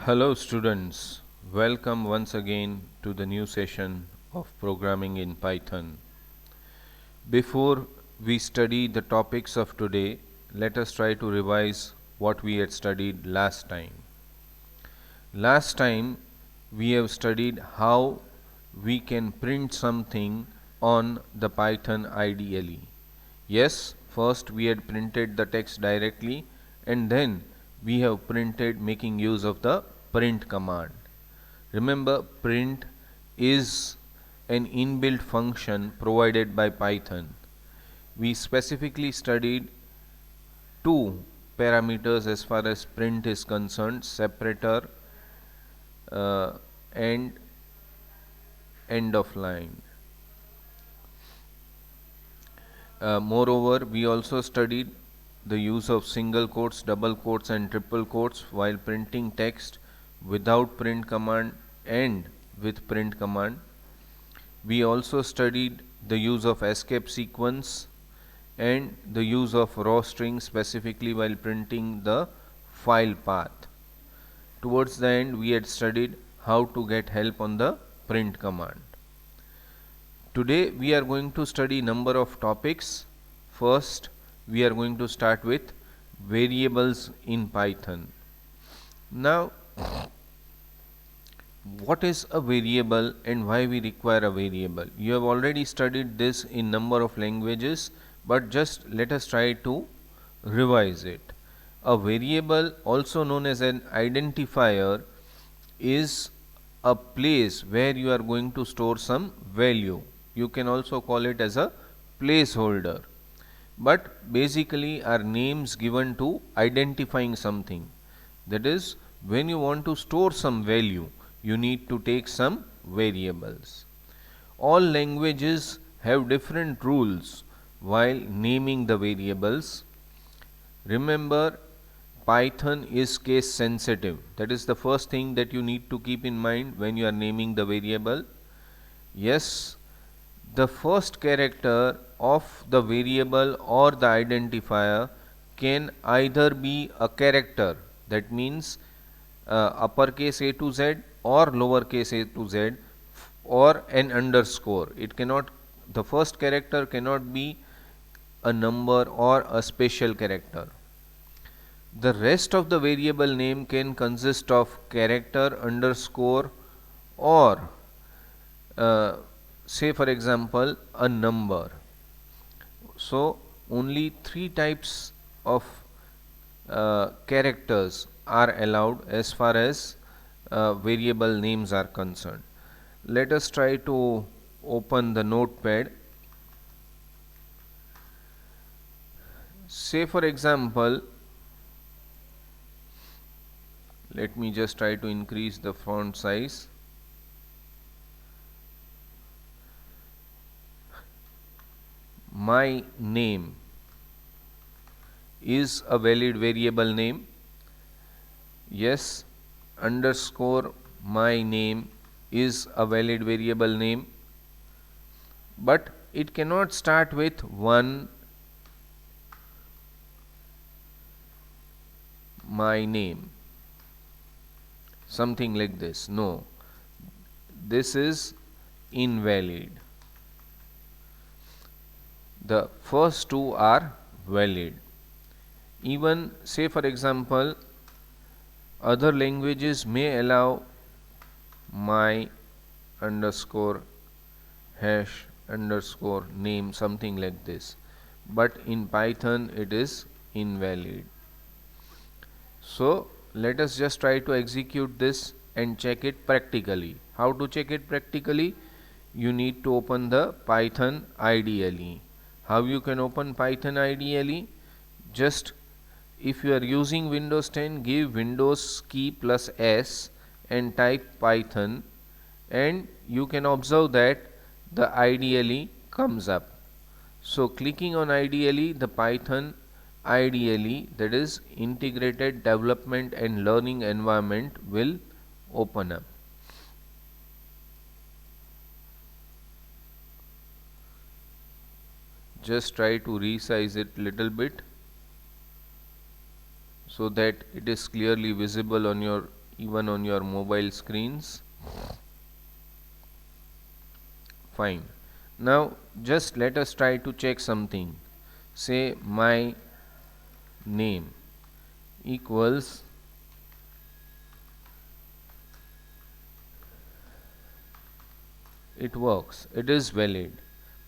Hello students, welcome once again to the new session of programming in Python. Before we study the topics of today, let us try to revise what we had studied last time. Last time we have studied how we can print something on the Python IDLE. Yes, first we had printed the text directly and then we have printed making use of the print command. Remember, print is an inbuilt function provided by Python. We specifically studied two parameters as far as print is concerned, separator and end of line. Moreover, we also studied the use of single quotes, double quotes and triple quotes while printing text without print command and with print command. We also studied the use of escape sequence and the use of raw string specifically while printing the file path. Towards the end, we had studied how to get help on the print command. Today we are going to study number of topics. First, we are going to start with variables in Python. Now, what is a variable and why we require a variable? You have already studied this in number of languages, but just let us try to revise it. A variable, also known as an identifier, is a place where you are going to store some value. You can also call it as a placeholder, but basically are names given to identifying something. That is, when you want to store some value, you need to take some variables. All languages have different rules while naming the variables. Remember, Python is case sensitive. That is the first thing that you need to keep in mind when you are naming the variable. Yes, the first character of the variable or the identifier can either be a character, that means uppercase A to Z or lowercase a to z, or an underscore. It cannot, the first character cannot be a number or a special character. The rest of the variable name can consist of character, underscore, or say for example a number. So only three types of characters are allowed as far as variable names are concerned. Let us try to open the notepad. Say for example, let me just try to increase the font size. My name is a valid variable name. Yes, underscore my name is a valid variable name, but it cannot start with 1 my name, something like this. No, this is invalid. The first two are valid. Even say for example, other languages may allow my underscore hash underscore name, something like this, but in Python it is invalid. So let us just try to execute this and check it practically. How to check it practically? You need to open the Python IDLE. How you can open Python IDLE? Just, if you are using Windows 10, give Windows key plus S and type Python, and you can observe that the IDLE comes up. So clicking on IDLE, the Python IDLE, that is Integrated Development and Learning Environment, will open up. Just try to resize it little bit so that it is clearly visible on your even on your mobile screens. Fine. Now just let us try to check something. Say my name equals it works, it is valid.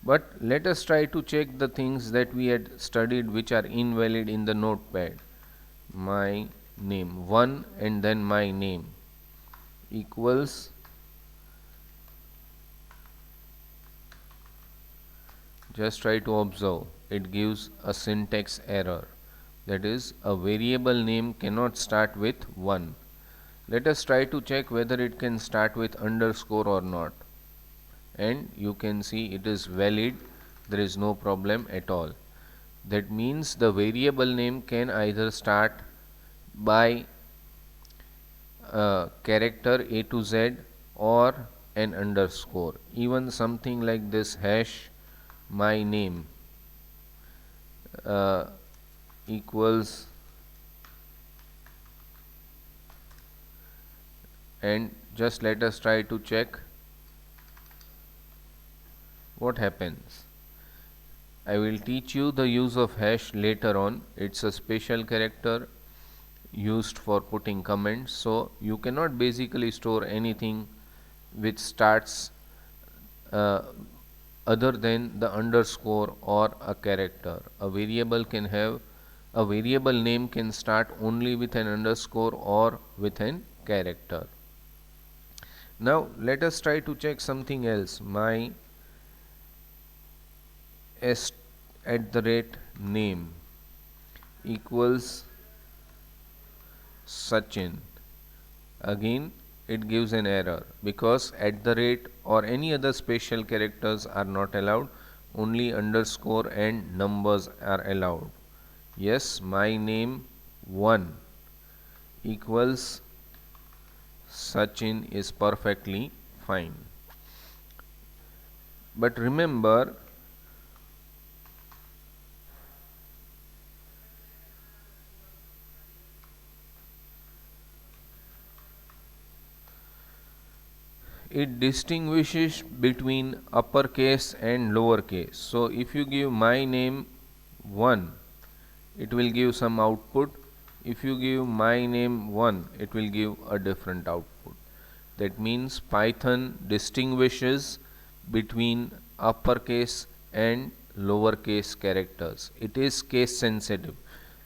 But let us try to check the things that we had studied which are invalid in the notepad. My name 1 and then my name equals, just try to observe, it gives a syntax error. That is, a variable name cannot start with 1. Let us try to check whether it can start with underscore or not. And you can see it is valid, there is no problem at all. That means the variable name can either start by a character A to Z or an underscore. Even something like this hash my name equals, and just let us try to check what happens. I will teach you the use of hash later on. It's a special character used for putting comments, so you cannot basically store anything which starts other than the underscore or a character. A variable name can start only with an underscore or with an character. Now let us try to check something else. My @name equals Sachin. Again it gives an error because @ or any other special characters are not allowed, only underscore and numbers are allowed. Yes, my name 1 equals Sachin is perfectly fine. But remember, it distinguishes between uppercase and lowercase. So if you give my name 1, it will give some output. If you give my name 1, it will give a different output. That means Python distinguishes between uppercase and lowercase characters. It is case sensitive,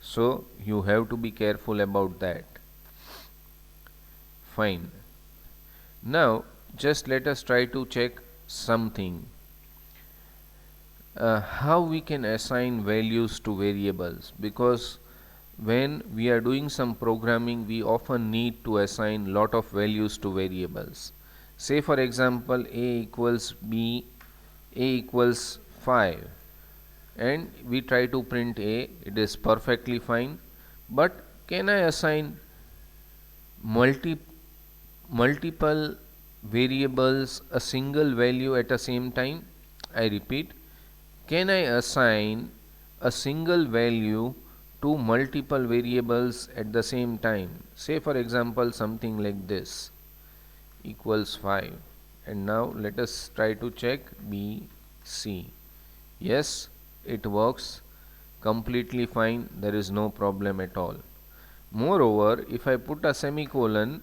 so you have to be careful about that. Fine. Now just let us try to check something. How we can assign values to variables, because when we are doing some programming we often need to assign lot of values to variables. Say for example a equals b, a equals 5, and we try to print a, it is perfectly fine. But can I assign multiple variables a single value at the same time? I repeat, can I assign a single value to multiple variables at the same time? Say for example something like this, equals 5, and now let us try to check b, c. Yes, it works completely fine, there is no problem at all. Moreover, if I put a semicolon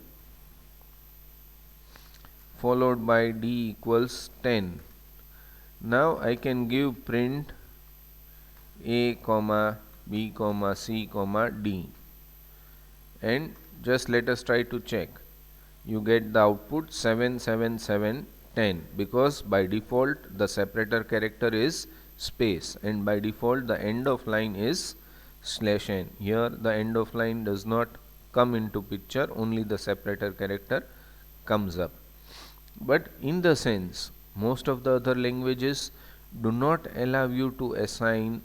followed by d equals 10, now I can give print a comma b comma c comma d, and just let us try to check. You get the output 7 7 7 10, because by default the separator character is space, and by default the end of line is /n. Here the end of line does not come into picture, only the separator character comes up. But in the sense, most of the other languages do not allow you to assign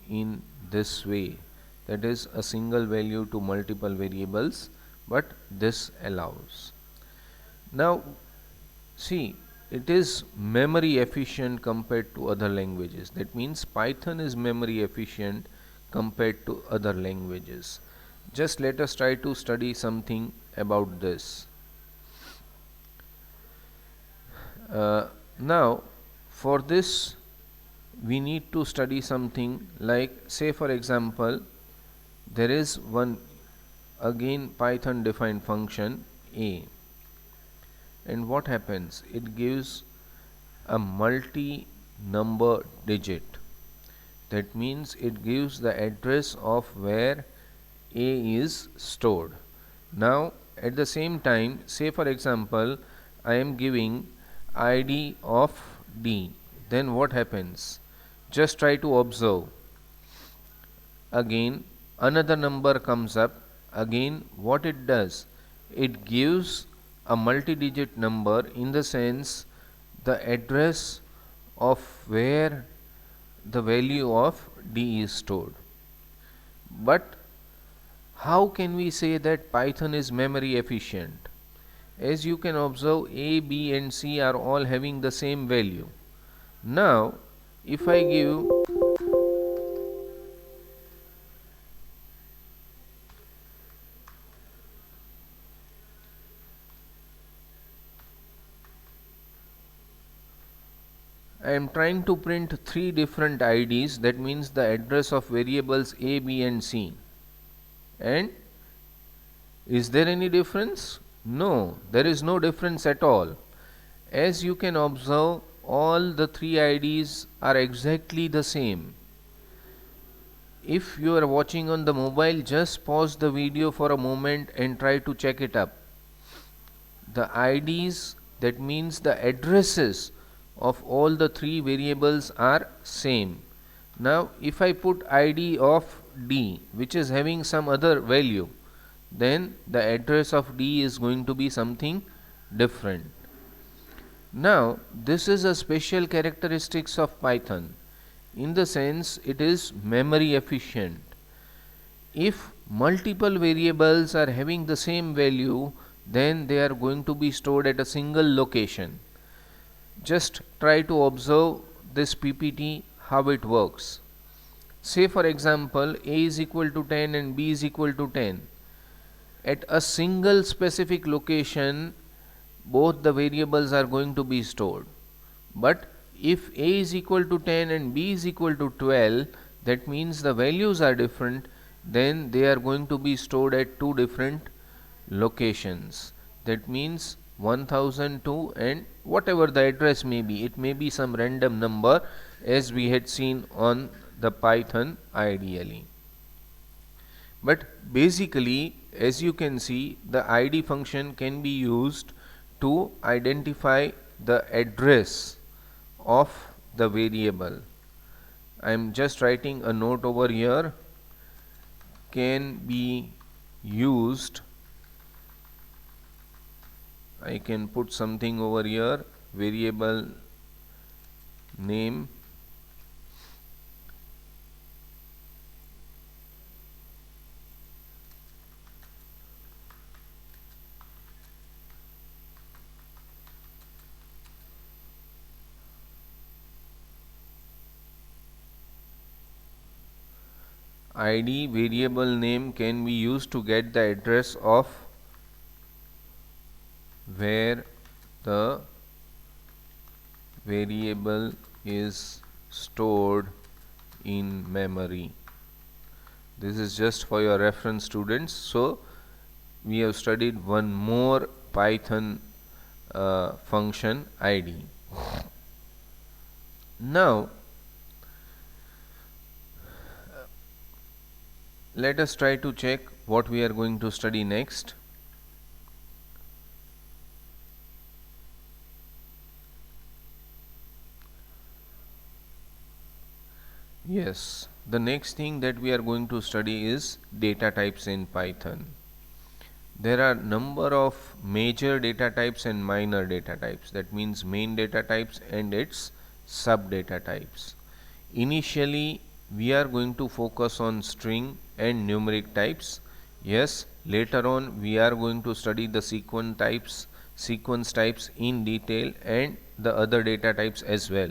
in this way, that is a single value to multiple variables, but this allows. Now see, it is memory efficient compared to other languages. That means Python is memory efficient compared to other languages. Just let us try to study something about this. Now for this we need to study something like, say for example, there is one again Python defined function a, and what happens, it gives a multi number digit. That means it gives the address of where a is stored. Now at the same time, say for example, I am giving id of d, then what happens, just try to observe. Again another number comes up, again what it does, it gives a multi-digit number, in the sense the address of where the value of d is stored. But how can we say that Python is memory efficient? As you can observe, a, b and c are all having the same value. Now if I give I am trying to print three different IDs, that means the address of variables a, b and c, and is there any difference? No, there is no difference at all. As you can observe, all the three IDs are exactly the same. If you are watching on the mobile, just pause the video for a moment and try to check it up. The IDs, that means the addresses of all the three variables are same. Now if I put id of d, which is having some other value, then the address of d is going to be something different. Now this is a special characteristics of Python, in the sense it is memory efficient. If multiple variables are having the same value, then they are going to be stored at a single location. Just try to observe this PPT, how it works. Say for example, a is equal to 10 and b is equal to 10. At a single specific location, both the variables are going to be stored. But if a is equal to 10 and b is equal to 12, that means the values are different, then they are going to be stored at two different locations. That means 1002 and whatever the address may be, it may be some random number, as we had seen on the Python ideally. But basically, as you can see, the id function can be used to identify the address of the variable. I am just writing a note over here, can be used, I can put something over here, variable name, id variable name can be used to get the address of where the variable is stored in memory. This is just for your reference, students. So we have studied one more Python function id. Now let us try to check what we are going to study next. Yes, the next thing that we are going to study is data types in Python. There are number of major data types and minor data types, that means main data types and its sub data types. Initially we are going to focus on string and numeric types. Yes, later on we are going to study the sequence types in detail and the other data types as well.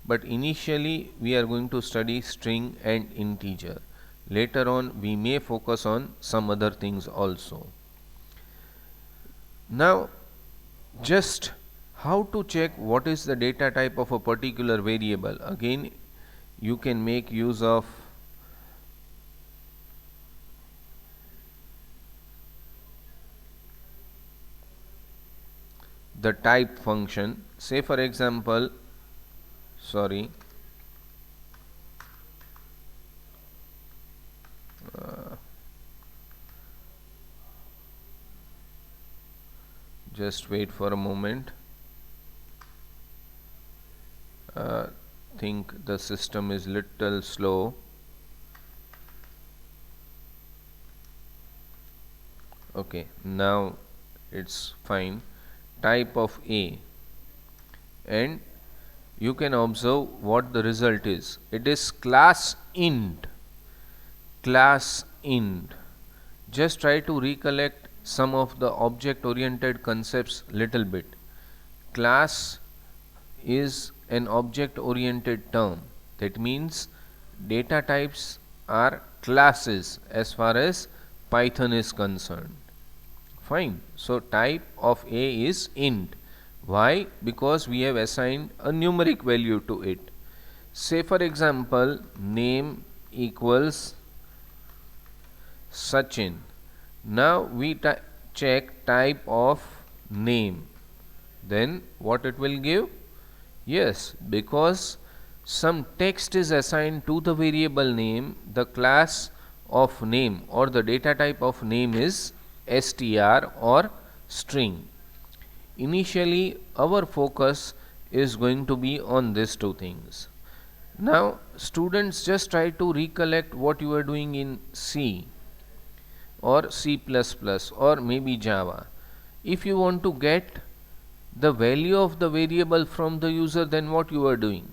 But initially we are going to study string and integer. Later on we may focus on some other things also. Now just how to check what is the data type of a particular variable? Again, you can make use of the type function. Say for example, sorry, just wait for a moment. Think the system is little slow. Okay, now it's fine. Type of A, and you can observe what the result is. It is class int. Class int. Just try to recollect some of the object oriented concepts little bit. Class is an object oriented term. That means data types are classes as far as Python is concerned. Fine. So type of A is int. Why? Because we have assigned a numeric value to it. Say for example, name equals Sachin. Now we check type of name. Then what it will give? Yes, because some text is assigned to the variable name, the class of name or the data type of name is str or string. Initially, our focus is going to be on these two things. Now, students, just try to recollect what you are doing in C or C++ or maybe Java. If you want to get the value of the variable from the user, then what you are doing?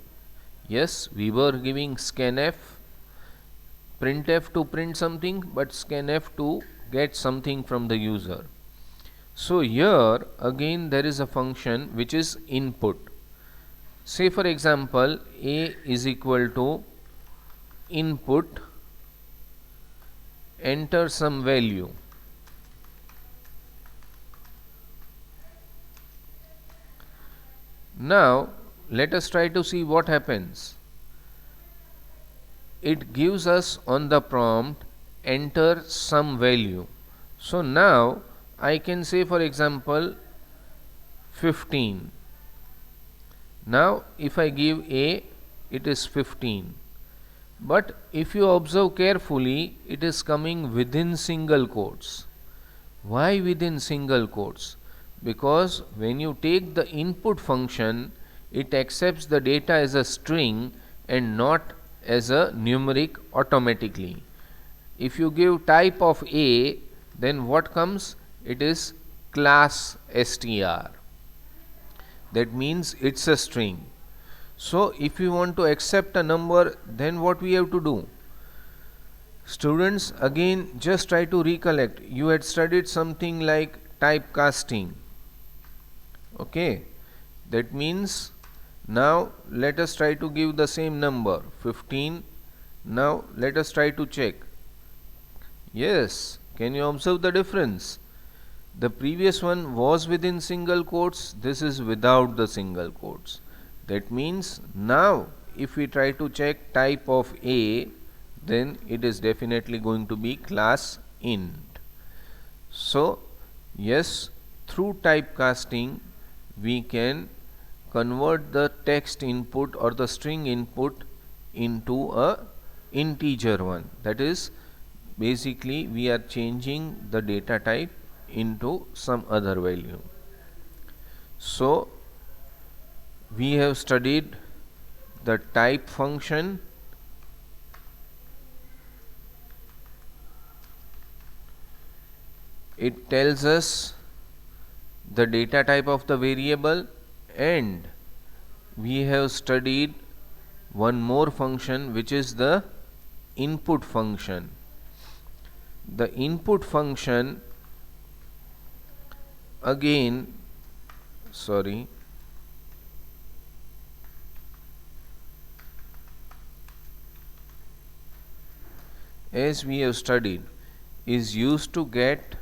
Yes, we were giving scanf, printf to print something, but scanf to get something from the user. So here again there is a function which is input. Say for example, a is equal to input, enter some value. Now let us try to see what happens. It gives us on the prompt enter some value. So now I can say for example 15. Now if I give A, it is 15. But if you observe carefully, it is coming within single quotes. Why within single quotes? Because when you take the input function, it accepts the data as a string and not as a numeric automatically. If you give type of A, then what comes? It is class str. That means it's a string. So if we want to accept a number, then what we have to do? Students, again just try to recollect. You had studied something like typecasting. Okay, that means now let us try to give the same number 15. Now let us try to check. Yes, can you observe the difference? The previous one was within single quotes, this is without the single quotes. That means now if we try to check type of A, then it is definitely going to be class int. So yes, through typecasting we can convert the text input or the string input into a integer one. That is, basically we are changing the data type into some other value. So we have studied the type function, it tells us the data type of the variable, and we have studied one more function which is the input function. The input function again, as we have studied, is used to get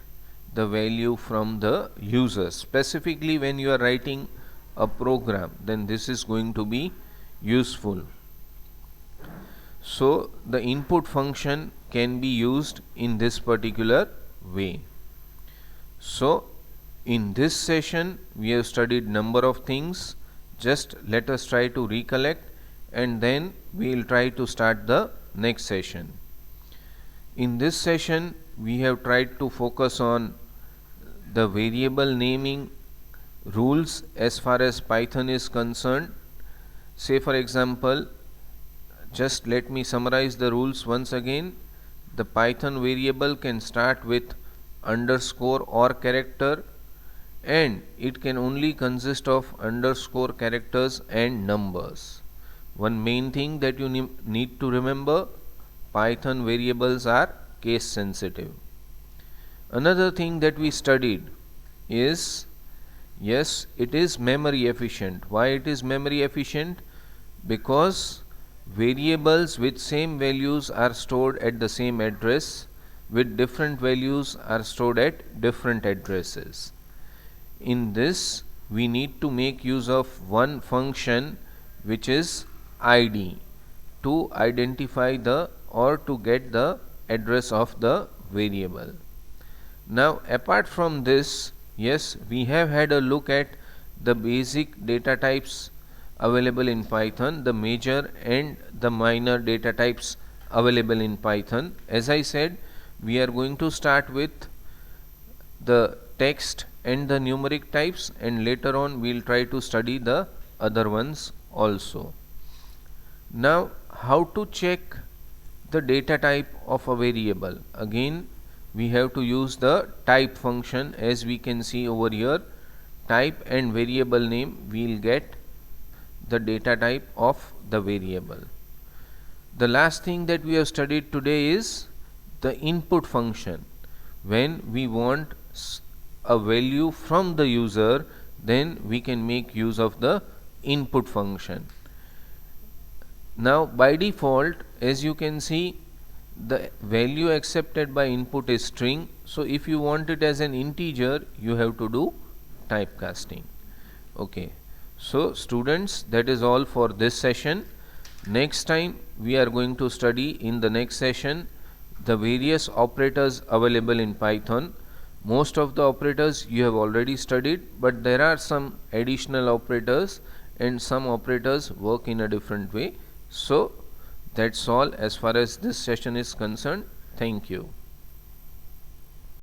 the value from the user. Specifically when you are writing a program, then this is going to be useful. So the input function can be used in this particular way. So in this session we have studied number of things. Just let us try to recollect, and then we will try to start the next session. In this session we have tried to focus on the variable naming rules as far as Python is concerned. Say for example, just let me summarize the rules once again. The Python variable can start with underscore or character, and it can only consist of underscore characters and numbers. One main thing that you need to remember, Python variables are case sensitive. Another thing that we studied is, yes, it is memory efficient. Why it is memory efficient? Because variables with same values are stored at the same address, with different values are stored at different addresses. In this we need to make use of one function which is id to identify the or to get the address of the variable. Now apart from this, yes, we have had a look at the basic data types available in Python, the major and the minor data types available in Python. As I said, we are going to start with the text and the numeric types, and later on we will try to study the other ones also. Now how to check the data type of a variable? Again we have to use the type function. As we can see over here, type and variable name, we will get the data type of the variable. The last thing that we have studied today is the input function. When we want a value from the user, then we can make use of the input function. Now by default, as you can see, the value accepted by input is string. So if you want it as an integer, you have to do typecasting. Okay. So students, that is all for this session. Next time we are going to study in the next session the various operators available in Python. Most of the operators you have already studied, but there are some additional operators, and some operators work in a different way. So that's all as far as this session is concerned. Thank you.